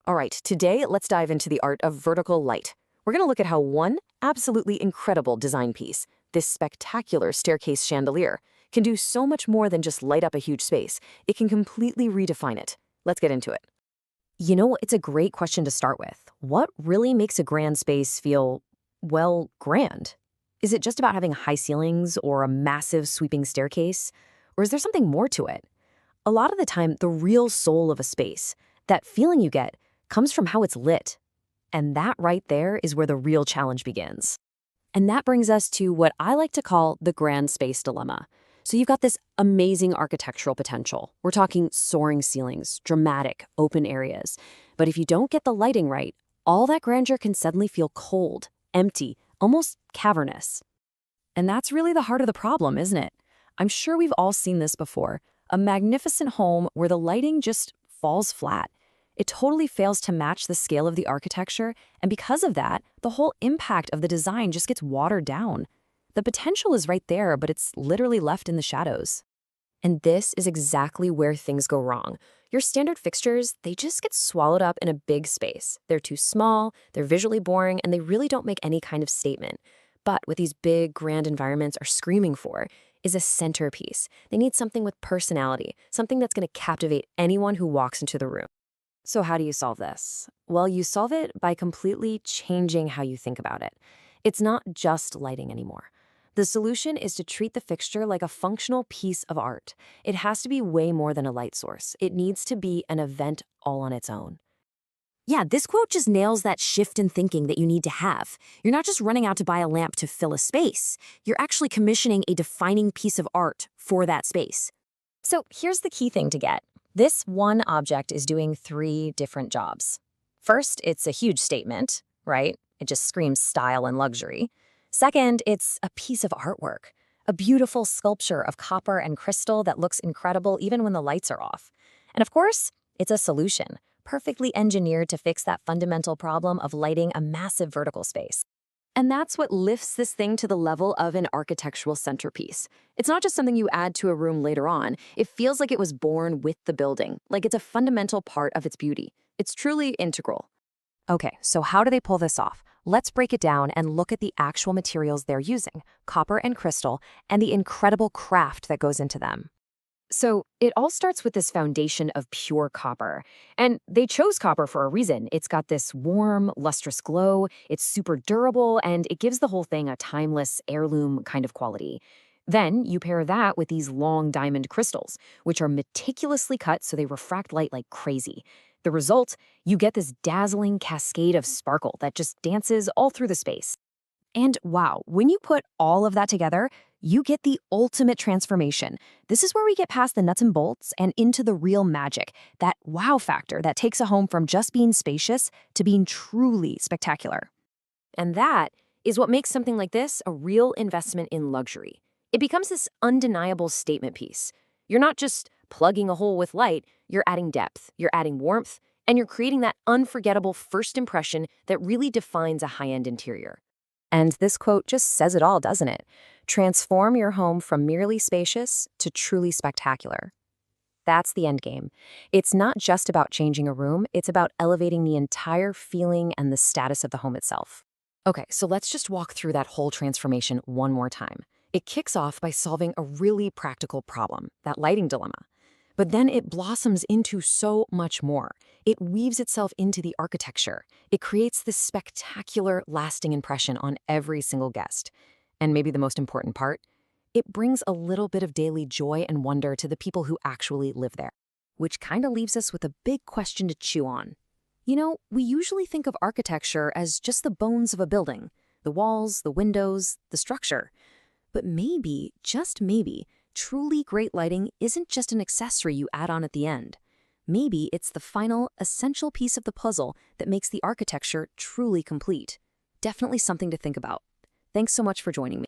All right, today let's dive into the art of vertical light. We're going to look at how one absolutely incredible design piece, this spectacular staircase chandelier, can do so much more than just light up a huge space. It can completely redefine it. Let's get into it. It's a great question to start with. What really makes a grand space feel, well, grand? Is it just about having high ceilings or a massive sweeping staircase? Or is there something more to it? A lot of the time, the real soul of a space, that feeling you get, comes from how it's lit. And that right there is where the real challenge begins. And that brings us to what I like to call the grand space dilemma. So you've got this amazing architectural potential. We're talking soaring ceilings, dramatic, open areas. But if you don't get the lighting right, all that grandeur can suddenly feel cold, empty, almost cavernous. And that's really the heart of the problem, isn't it? I'm sure we've all seen this before. A magnificent home where the lighting just falls flat. It totally fails to match the scale of the architecture, and because of that, the whole impact of the design just gets watered down. The potential is right there, but it's literally left in the shadows. And this is exactly where things go wrong. Your standard fixtures, they just get swallowed up in a big space. They're too small, they're visually boring, and they really don't make any kind of statement. But what these big, grand environments are screaming for is a centerpiece. They need something with personality, something that's going to captivate anyone who walks into the room. So how do you solve this? Well, you solve it by completely changing how you think about it. It's not just lighting anymore. The solution is to treat the fixture like a functional piece of art. It has to be way more than a light source. It needs to be an event all on its own. Yeah, this quote just nails that shift in thinking that you need to have. You're not just running out to buy a lamp to fill a space. You're actually commissioning a defining piece of art for that space. So here's the key thing to get. This one object is doing three different jobs. First, it's a huge statement, right? It just screams style and luxury. Second, it's a piece of artwork, a beautiful sculpture of copper and crystal that looks incredible even when the lights are off. And of course, it's a solution, perfectly engineered to fix that fundamental problem of lighting a massive vertical space. And that's what lifts this thing to the level of an architectural centerpiece. It's not just something you add to a room later on. It feels like it was born with the building, like it's a fundamental part of its beauty. It's truly integral. Okay, so how do they pull this off? Let's break it down and look at the actual materials they're using, copper and crystal, and the incredible craft that goes into them. So it all starts with this foundation of pure copper. And they chose copper for a reason. It's got this warm, lustrous glow, it's super durable, and it gives the whole thing a timeless, heirloom kind of quality. Then you pair that with these long diamond crystals, which are meticulously cut so they refract light like crazy. The result, you get this dazzling cascade of sparkle that just dances all through the space. And wow, when you put all of that together, you get the ultimate transformation. This is where we get past the nuts and bolts and into the real magic, that wow factor that takes a home from just being spacious to being truly spectacular. And that is what makes something like this a real investment in luxury. It becomes this undeniable statement piece. You're not just plugging a hole with light, you're adding depth, you're adding warmth, and you're creating that unforgettable first impression that really defines a high-end interior. And this quote just says it all, doesn't it? Transform your home from merely spacious to truly spectacular. That's the end game. It's not just about changing a room, it's about elevating the entire feeling and the status of the home itself. Okay, so let's just walk through that whole transformation one more time. It kicks off by solving a really practical problem, that lighting dilemma. But then it blossoms into so much more. It weaves itself into the architecture. It creates this spectacular, lasting impression on every single guest. And maybe the most important part, it brings a little bit of daily joy and wonder to the people who actually live there. Which kind of leaves us with a big question to chew on. We usually think of architecture as just the bones of a building, the walls, the windows, the structure. But maybe, just maybe, truly great lighting isn't just an accessory you add on at the end. Maybe it's the final, essential piece of the puzzle that makes the architecture truly complete. Definitely something to think about. Thanks so much for joining me.